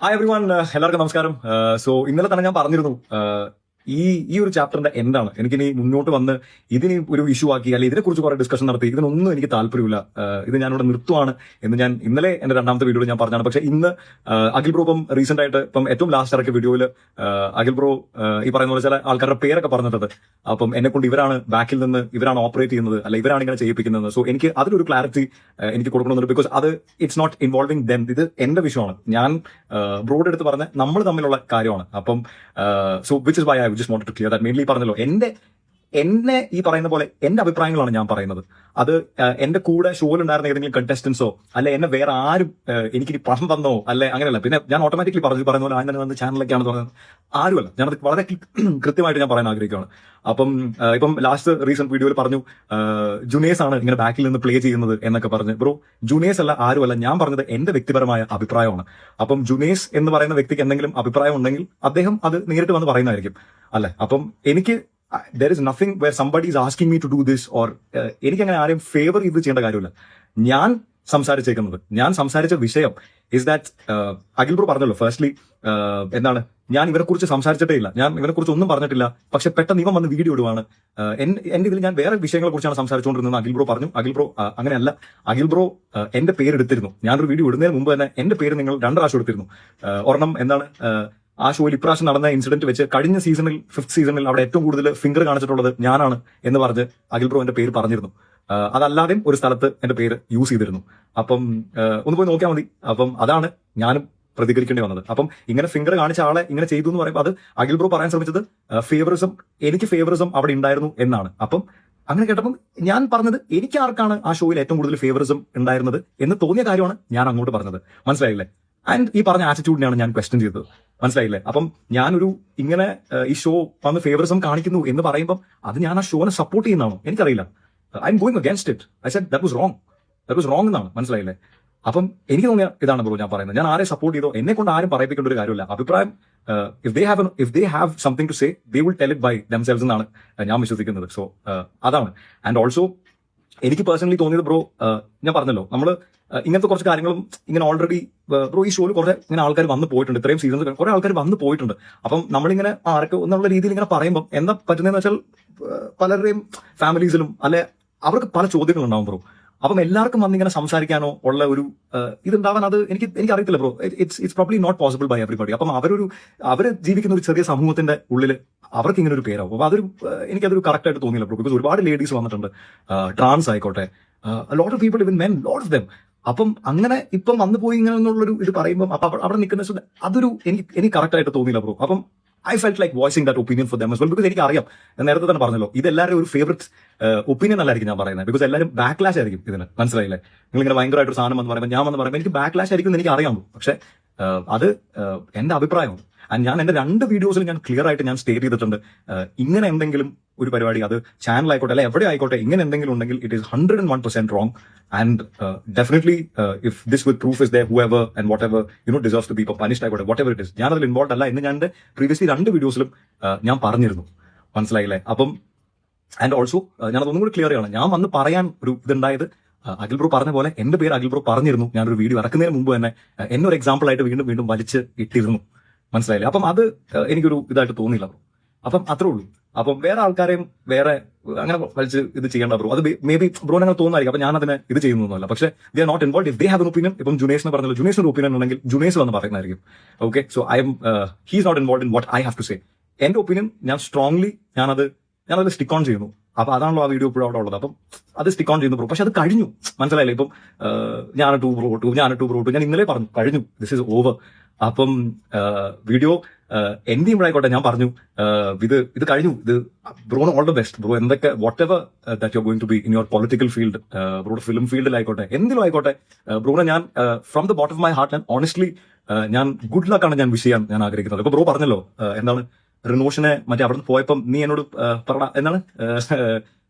Hi every one, എല്ലാവർക്കും നമസ്കാരം. So ഇന്നലെ തന്നെ ഞാൻ പറഞ്ഞിരുന്നു ഈ ഒരു ചാപ്റ്ററിന്റെ എന്താണ് എനിക്കിനി മുന്നോട്ട് വന്ന് ഇതിനി ഒരു ഇഷ്യൂ ആക്കി അല്ലെങ്കിൽ ഇതിനെക്കുറിച്ച് കുറെ ഡിസ്കഷൻ നടത്തി ഇതിനൊന്നും എനിക്ക് താല്പര്യമില്ല. ഇത് ഞാനിവിടെ നിർത്തുവാണ് എന്ന് ഞാൻ ഇന്നലെ എന്റെ രണ്ടാമത്തെ വീഡിയോയിൽ ഞാൻ പറഞ്ഞാണ്. പക്ഷെ ഇന്ന് അഖിൽ ബ്രോ ഇപ്പം റീസെന്റ് ആയിട്ട് ഇപ്പം ഏറ്റവും ലാസ്റ്റ് ഇറക്കിയ വീഡിയോയിൽ അഖിൽ ബ്രോ ഈ പറയുന്ന പോലെ ചില ആൾക്കാരുടെ പേരൊക്കെ പറഞ്ഞിട്ടുണ്ട്. അപ്പം എന്നെ കൊണ്ട് ഇവരാണ് ബാക്കിൽ നിന്ന് ഇവരാണ് ഓപ്പറേറ്റ് ചെയ്യുന്നത്, അല്ല ഇവരാണ് ഇങ്ങനെ ചെയ്യിപ്പിക്കുന്നത്. സോ എനിക്ക് അതിലൊരു ക്ലാരിറ്റി എനിക്ക് കൊടുക്കണമെന്നുണ്ട്. ബിക്കോസ് അത് ഇറ്റ്സ് നോട്ട് ഇൻവോൾവിംഗ് ദം. ഇത് എന്റെ വിഷയമാണ്. ഞാൻ ബ്രോഡ് എടുത്ത് പറഞ്ഞ നമ്മൾ തമ്മിലുള്ള കാര്യമാണ്. അപ്പം so which is why I just wanted to clear that. Mainly പറഞ്ഞല്ലോ, എന്നെ ഈ പറയുന്ന പോലെ എന്റെ അഭിപ്രായങ്ങളാണ് ഞാൻ പറയുന്നത്. അത് എന്റെ കൂടെ ഷോയിൽ ഉണ്ടായിരുന്ന ഏതെങ്കിലും കണ്ടസ്റ്റൻസോ അല്ലെ എന്നെ വേറെ ആരും എനിക്കിനി പണം തന്നോ അല്ലെ അങ്ങനെയല്ല. പിന്നെ ഞാൻ ഓട്ടോമാറ്റിക്കലി പറയുന്ന പോലെ ആദ്യം തന്നെ വന്ന് ചാനലൊക്കെയാണ് പറയുന്നത്, ആരുമല്ല. ഞാനത് വളരെ കൃത്യമായിട്ട് ഞാൻ പറയാൻ ആഗ്രഹിക്കുകയാണ്. അപ്പം ഇപ്പം ലാസ്റ്റ് റീസെന്റ് വീഡിയോയിൽ പറഞ്ഞു ജുനേസ് ആണ് ഇങ്ങനെ ബാക്കിൽ നിന്ന് പ്ലേ ചെയ്യുന്നത് എന്നൊക്കെ പറഞ്ഞ്. ബ്രോ, ജുനേസ് അല്ല, ആരുമല്ല. ഞാൻ പറഞ്ഞത് എന്റെ വ്യക്തിപരമായ അഭിപ്രായമാണ്. അപ്പം ജുനേസ് എന്ന് പറയുന്ന വ്യക്തിക്ക് എന്തെങ്കിലും അഭിപ്രായം ഉണ്ടെങ്കിൽ അദ്ദേഹം അത് നേരിട്ട് വന്ന് പറയുന്നതായിരിക്കും, അല്ലെ? അപ്പം എനിക്ക് there is nothing where somebody is asking me to do this or എനിക്ക് അങ്ങനെ ആരെയും ഫേവർ ചെയ്ത് ചെയ്യേണ്ട കാര്യമില്ല. ഞാൻ സംസാരിച്ച വിഷയം ഇസ് ദാറ്റ് അഖിൽ ബ്രോ പറഞ്ഞല്ലോ ഫസ്റ്റ്ലി എന്താണ്, ഞാൻ ഇവരെ കുറിച്ച് സംസാരിച്ചിട്ടേ ഇല്ല, ഞാൻ ഇവരെ കുറിച്ച് ഒന്നും പറഞ്ഞിട്ടില്ല. പക്ഷെ പെട്ടെന്ന് ഇവൻ വന്ന് വീഡിയോ ഇടുവാണ്. എന്റെ ഇതിൽ ഞാൻ വേറെ വിഷയങ്ങളെ കുറിച്ചാണ് സംസാരിച്ചുകൊണ്ടിരുന്നത്. അഖിൽ ബ്രോ പറഞ്ഞു, അഖിൽ ബ്രോ അങ്ങനെയല്ല. അഖിൽ ബ്രോ എന്റെ പേര് എടുത്തിരുന്നു. ഞാനൊരു വീഡിയോ ഇടുന്നതിന് മുമ്പ് തന്നെ എന്റെ പേര് നിങ്ങൾ 2 പ്രാവശ്യം എടുത്തിരുന്നു. ഒരെണ്ണം എന്താണ്, ആ ഷോയിൽ ഇപ്രാവശ്യം നടന്ന ഇൻസിഡന്റ് വെച്ച് കഴിഞ്ഞ സീസണിൽ 5th സീസണിൽ അവിടെ ഏറ്റവും കൂടുതൽ ഫിംഗർ കാണിച്ചിട്ടുള്ളത് ഞാനാണ് എന്ന് പറഞ്ഞ് അഖിൽ ബ്രോ എന്റെ പേര് പറഞ്ഞിരുന്നു. അതല്ലാതെയും ഒരു സ്ഥലത്ത് എന്റെ പേര് യൂസ് ചെയ്തിരുന്നു. അപ്പം ഒന്ന് പോയി നോക്കിയാൽ മതി. അപ്പം അതാണ് ഞാനും പ്രതികരിക്കേണ്ടി വന്നത്. അപ്പം ഇങ്ങനെ ഫിംഗർ കാണിച്ച ആളെ ഇങ്ങനെ ചെയ്തു എന്ന് പറയുമ്പോൾ അത് അഖിൽ ബ്രോ പറയാൻ ശ്രമിച്ചത് ഫേവറിസം, എനിക്ക് ഫേവറിസം അവിടെ ഉണ്ടായിരുന്നു എന്നാണ്. അപ്പം അങ്ങനെ കേട്ടപ്പം ഞാൻ പറഞ്ഞത് എനിക്ക് ആർക്കാണ് ആ ഷോയിൽ ഏറ്റവും കൂടുതൽ ഫേവറിസം ഉണ്ടായിരുന്നത് എന്ന് തോന്നിയ കാര്യമാണ് ഞാൻ അങ്ങോട്ട് പറഞ്ഞത്. മനസ്സിലായില്ലേ? ആൻഡ് ഈ പറഞ്ഞ ആറ്റിറ്റ്യൂഡിനെയാണ് ഞാൻ ക്വസ്റ്റ്യൻ ചെയ്തത്. മനസ്സിലായില്ലേ? അപ്പം ഞാനൊരു ഇങ്ങനെ ഈ ഷോ വന്ന് ഫേവറിസം കാണിക്കുന്നു എന്ന് പറയുമ്പോൾ അത് ഞാൻ ആ ഷോനെ സപ്പോർട്ട് ചെയ്യുന്നതാണോ എനിക്കറിയില്ല. I am going against it. I said that was wrong എന്നാണ്. മനസ്സിലായില്ലേ? അപ്പം എനിക്ക് തോന്നിയ ഇതാണ് ബ്രോ ഞാൻ പറയുന്നത്. ഞാൻ ആരെ സപ്പോർട്ട് ചെയ്തോ എന്നെ കൊണ്ട് ആരും പറയിപ്പിക്കേണ്ട ഒരു കാര്യമില്ല. അഭിപ്രായം if they have something to say they will tell it by themselves എന്നാണ് ഞാൻ വിശ്വസിക്കുന്നത്. സോ അതാണ്. ആൻഡ് ഓൾസോ എനിക്ക് പേഴ്സണലി തോന്നിയത് ബ്രോ, ഞാൻ പറഞ്ഞല്ലോ നമ്മള് ഇങ്ങനത്തെ കുറച്ച് കാര്യങ്ങളും ഇങ്ങനെ ഓൾറെഡി ബ്രോ ഈ ഷോയിൽ കുറെ ഇങ്ങനെ ആൾക്കാർ വന്ന് പോയിട്ടുണ്ട്. ഇത്രയും സീസൺസ് കുറെ ആൾക്കാർ വന്ന് പോയിട്ടുണ്ട്. അപ്പം നമ്മളിങ്ങനെ ആരൊക്കെ എന്നുള്ള രീതിയിൽ ഇങ്ങനെ പറയുമ്പോൾ എന്താ പറ്റുന്നതെന്ന് വെച്ചാൽ പലരുടെയും ഫാമിലീസിലും അല്ലെ അവർക്ക് പല ചോദ്യങ്ങളുണ്ടാവും ബ്രോ. അപ്പം എല്ലാവർക്കും വന്ന് ഇങ്ങനെ സംസാരിക്കാനോ ഉള്ള ഒരു ഇതുണ്ടാവാൻ അത് എനിക്ക് അറിയത്തില്ല bro. It's probably not possible by everybody. അപ്പം അവര് ജീവിക്കുന്ന ഒരു ചെറിയ സമൂഹത്തിന്റെ ഉള്ളിൽ അവർക്ക് ഇങ്ങനെ ഒരു പേരാവും. അപ്പൊ എനിക്കതൊരു കറക്റ്റ് ആയിട്ട് തോന്നിയില്ല ബ്രോ. ബിക്കോസ് ഒരുപാട് ലേഡീസ് വന്നിട്ടുണ്ട്, ട്രാൻസ് ആയിക്കോട്ടെ, ലോട്ട് ഓഫ് പീപ്പിൾ, ഇവൻ മെൻ, ലോട്ട് ഓഫ് ദം. അപ്പം അങ്ങനെ ഇപ്പം വന്നു പോയി ഇങ്ങനെ എന്നുള്ളൊരു ഇത് പറയുമ്പോൾ അപ്പൊ അവിടെ നിൽക്കുന്ന അതൊരു എനിക്ക് കറക്റ്റ് ആയിട്ട് തോന്നിയില്ല ബ്രോ. അപ്പം I felt like voicing that opinion for them as well. Because എനിക്ക് അറിയാം, നേരത്തെ തന്നെ പറഞ്ഞല്ലോ, ഇത് എല്ലാവരും ഒരു ഫേവറേറ്റ് ഒപ്പീനിയൻ അല്ലായിരിക്കും ഞാൻ പറയുന്നത്. ബിക്കോസ് എല്ലാവരും ബാക്ക്ലാഷ് ആയിരിക്കും ഇതിന്. മനസ്സിലായില്ലേ? നിങ്ങൾ ഇങ്ങനെ ഭയങ്കരമായിട്ട് ഒരു സാധനം എന്ന് പറയുമ്പോൾ ഞാൻ വന്ന് പറയുമ്പോൾ എനിക്ക് ബാക്ക്ലാഷ് ആയിരിക്കും എന്ന് എനിക്ക് അറിയാമോ. പക്ഷെ അത് എന്റെ അഭിപ്രായമാണ്. ആൻഡ് ഞാൻ എന്റെ 2 വീഡിയോസിൽ ഞാൻ ക്ലിയർ ആയിട്ട് ഞാൻ സ്റ്റേറ്റ് ചെയ്തിട്ടുണ്ട്, ഇങ്ങനെ എന്തെങ്കിലും ഒരു പരിപാടി, അത് ചാനൽ ആയിക്കോട്ടെ അല്ലെ എവിടെ ആയിക്കോട്ടെ, ഇങ്ങനെ എന്തെങ്കിലും ഉണ്ടെങ്കിൽ it is 101% wrong. And definitely if this with proof is there, whoever and whatever deserves to be punished ആയിക്കോട്ടെ, വാട്ട് എവർ ഇറ്റ് ഇസ്, ഞാൻ അതിൽ ഇൻവോൾവ് അല്ല എന്ന് ഞാൻ എന്റെ പ്രീവിയസ്ലി 2 വീഡിയോസിലും ഞാൻ പറഞ്ഞിരുന്നു. മനസ്സിലായില്ലേ? അപ്പം ആൻഡ് ഓൾസോ ഞാൻ അതൊന്നും കൂടി ക്ലിയർ ചെയ്യണം. ഞാൻ വന്ന് പറയാൻ ഒരു ഇതുണ്ടായത് അഖിൽ ബ്രോ പറഞ്ഞ പോലെ എന്റെ പേര് അഖിൽ ബ്രോ പറഞ്ഞിരുന്നു. ഞാനൊരു വീഡിയോ ഇറക്കുന്നതിന് മുമ്പ് തന്നെ എന്നൊരു എക്സാമ്പിൾ ആയിട്ട് വീണ്ടും വലിച്ച് ഇട്ടിരുന്നു. മനസ്സിലായില്ലേ? അപ്പം അത് എനിക്കൊരു ഇതായിട്ട് തോന്നിയില്ല ബ്രോ. അപ്പം അത്രേ ഉള്ളൂ. അപ്പം വേറെ ആൾക്കാരെയും വേറെ അങ്ങനെ വലിച്ച് ഇത് ചെയ്യേണ്ട ബ്രോ. അത് മേ ബി ബ്രോ അങ്ങനെ തോന്നായിരിക്കും. അപ്പൊ ഞാൻ അതിനെ ഇത് ചെയ്യുന്നൊന്നുമല്ല. പക്ഷേ they are not involve. If they have an opinion, ഇപ്പം ജുനേസിന് പറഞ്ഞല്ലോ, ജുനേസിന്റെ ഒപ്പീനിയൻ ഉണ്ടെങ്കിൽ ജുനേസ് വന്ന് പറയുന്നതായിരിക്കും. Okay, so he's not involve in what I have to say. എന്റെ ഒപ്പീനിയൻ ഞാൻ സ്ട്രോങ്ലി ഞാനത് സ്റ്റിക്ക് ഓൺ ചെയ്യുന്നു. അപ്പൊ അതാണല്ലോ ആ വീഡിയോ ഇപ്പോഴും അവിടെ ഉള്ളത്. അപ്പം അത് സ്റ്റിക്ക് ഓൺ ചെയ്യുന്നു ബ്രോ. പക്ഷെ അത് കഴിഞ്ഞു. മനസ്സിലായില്ലേ? ഇപ്പം ഞാൻ 2 ബ്രോ 2 ഞാൻ ഇന്നലെ പറഞ്ഞു കഴിഞ്ഞു, ദിസ് ഈസ് ഓവർ. അപ്പം വീഡിയോ എൻഡ് ചെയ്യുമ്പോഴായിക്കോട്ടെ ഞാൻ പറഞ്ഞു ഇത് കഴിഞ്ഞു. ഇത് ബ്രോന് ഓൾ ദ ബെസ്റ്റ് ബ്രോ. എന്തൊക്കെ whatever that you are going to be in your political field, ബ്രോയുടെ ഫിലിം ഫീൽഡിലായിക്കോട്ടെ, എന്തിലും ആയിക്കോട്ടെ, ബ്രോനെ ഞാൻ from the bottom of my heart ഞാൻ ഓണസ്റ്റ്ലി ഞാൻ ഗുഡ് ലക്ക് ആണ് ഞാൻ വിഷ് ചെയ്യാൻ ഞാൻ ആഗ്രഹിക്കുന്നത്. ഇപ്പൊ ബ്രോ പറഞ്ഞല്ലോ എന്താണ്, റിനോഷിനെ മറ്റേ അവിടെ നിന്ന് പോയപ്പം നീ എന്നോട് പറ എന്താണ്,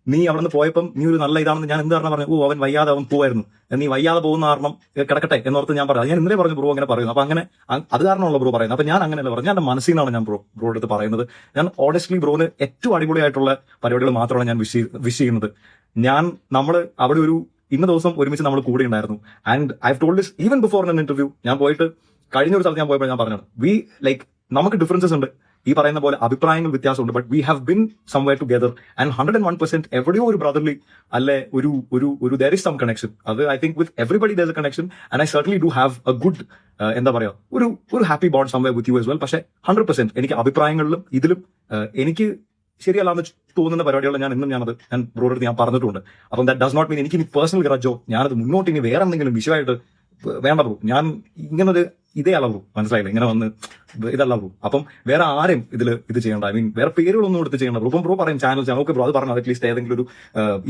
നീ അവിടെ നിന്ന് പോയപ്പം നീ ഒരു നല്ല ഇതാണെന്ന് ഞാൻ എന്ത് കാരണം പറഞ്ഞു, അവൻ വയ്യാതെ അവൻ പോവായിരുന്നു, നീ വയ്യാതെ പോകുന്ന കാരണം കിടക്കട്ടെ എന്നോർത്ത് ഞാൻ പറഞ്ഞു. ഞാൻ ഇന്നലെ പറഞ്ഞു ബ്രോ അങ്ങനെ പറയുന്നു. അപ്പൊ അങ്ങനെ അത് കാരണമുള്ള ബ്രോ പറയുന്നത്. അപ്പൊ ഞാൻ അങ്ങനെയല്ല പറഞ്ഞു, ഞാൻ എന്റെ മനസ്സിൽ നിന്നാണ് ഞാൻ ബ്രോയുടെ അടുത്ത് പറയുന്നത്. ഞാൻ ഓണസ്റ്റ്ലി ബ്രോന് ഏറ്റവും അടിപൊളിയായിട്ടുള്ള പരിപാടികൾ മാത്രമാണ് ഞാൻ വിഷ് ചെയ്യുന്നത്. നമ്മള് അവിടെ ഇന്ന ദിവസം ഒരുമിച്ച് നമ്മൾ കൂടെ ഉണ്ടായിരുന്നു. And I have told this even before an interview. ഞാൻ പോയിട്ട് കഴിഞ്ഞ ഒരു സ്ഥലത്ത് ഞാൻ പോയപ്പോൾ ഞാൻ പറഞ്ഞത് ലൈക്ക് നമുക്ക് ഡിഫറൻസസ് ഉണ്ട്, ഈ പറയുന്ന പോലെ അഭിപ്രായങ്ങൾ വ്യത്യാസമുണ്ട്, but we have been somewhere together and 101% എവിടെയോ ഒരു ബ്രദർലി അല്ലെ ഒരു ദർ ഇസ് സം കണക്ഷൻ. അത് I think with everybody there is A connection and I certainly do have A good എന്താ പറയാ ഒരു happy bond somewhere with you as well. പക്ഷെ 100% എനിക്ക് അഭിപ്രായങ്ങളിലും ഇതിലും എനിക്ക് ശരിയല്ലാന്ന് തോന്നുന്ന പരിപാടികൾ ഞാൻ ബ്രോയുടെ ഞാൻ പറഞ്ഞിട്ടുണ്ട്. അപ്പം ദാറ്റ് ഡസ് നോട്ട് മീൻ എനിക്ക് ഇനി പേഴ്സണൽ ഗ്രജോ ഞാനത് മുന്നോട്ട് ഇനി വേറെ എന്തെങ്കിലും വിഷയമായിട്ട് വേണ്ട ബ്രോ. ഞാൻ ഇങ്ങനൊരു ഇതേ അല്ല ബ്രോ, മനസ്സിലായില്ല, ഇങ്ങനെ വന്ന് ഇതല്ല ബ്രോ. അപ്പം വേറെ ആരും ഇത് ചെയ്യണ്ട, ഐ മീൻ വേറെ പേരുകളൊന്നും എടുത്ത് ചെയ്യണ്ട ബ്രോ. ഇപ്പം ബ്രോ പറയും ചാനൽ ഓക്കെ ബ്രോ, അത് പറഞ്ഞു അറ്റ്ലീസ്റ്റ് ഏതെങ്കിലും ഒരു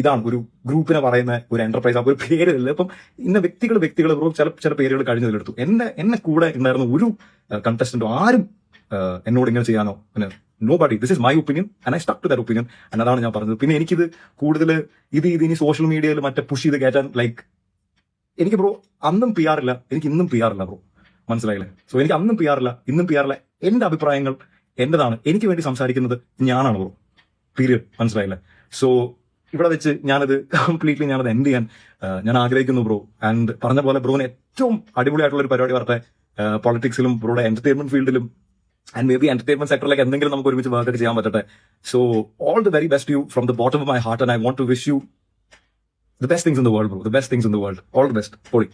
ഇതാണ് ഒരു ഗ്രൂപ്പിനെ പറയുന്ന ഒരു എന്റർപ്രൈസ്, അപ്പൊ ഒരു പേരില്ല. ഇപ്പം ഇന്ന വ്യക്തികൾ ബ്രോ ചില പേരുകൾ കഴിഞ്ഞതിലെടുത്തു. എന്നെ കൂടെ ഉണ്ടായിരുന്ന ഒരു കണ്ടസ്റ്റന്റോ ആരും എന്നോട് ഇങ്ങനെ ചെയ്യാനോ പിന്നെ nobody. This is my opinion and I stuck to that opinion. And അതാണ് ഞാൻ പറഞ്ഞത്. പിന്നെ എനിക്കിത് കൂടുതൽ ഇത് ഇനി സോഷ്യൽ മീഡിയയിൽ മറ്റേ പുഷ് ചെയ്ത് കയറ്റാൻ ലൈക്ക് എനിക്ക് ബ്രോ അന്നും PR ഇല്ല, എനിക്ക് ഇന്നും PR ഇല്ല ബ്രോ, മനസ്സിലായില്ലേ? സോ എനിക്ക് അന്നും PR ഇല്ല, ഇന്നും PR ഇല്ല. എന്റെ അഭിപ്രായങ്ങൾ എന്റേതാണ്, എനിക്ക് വേണ്ടി സംസാരിക്കുന്നത് ഞാനാണ് ബ്രോ, പീരിയഡ്, മനസ്സിലായില്ലേ? സോ ഇവിടെ വെച്ച് ഞാനത് കംപ്ലീറ്റ്ലി എൻഡ് ചെയ്യാൻ ഞാൻ ആഗ്രഹിക്കുന്നു ബ്രോ. ആൻഡ് പറഞ്ഞ പോലെ ബ്രോന് ഏറ്റവും അടിപൊളിയായിട്ടുള്ള ഒരു പരിപാടി വരട്ടെ പൊളിറ്റിക്സിലും ബ്രോയുടെ entertainment ഫീൽഡിലും and maybe entertainment sector like എന്തെങ്കിലും നമുക്ക് ഒരുമിച്ച് വർക്ക് ചെയ്യാൻ പറ്റട്ടെ. So all the very best to you from the bottom of my heart and I want to wish you the best things in the world bro, the best things in the world. All the best. Poli.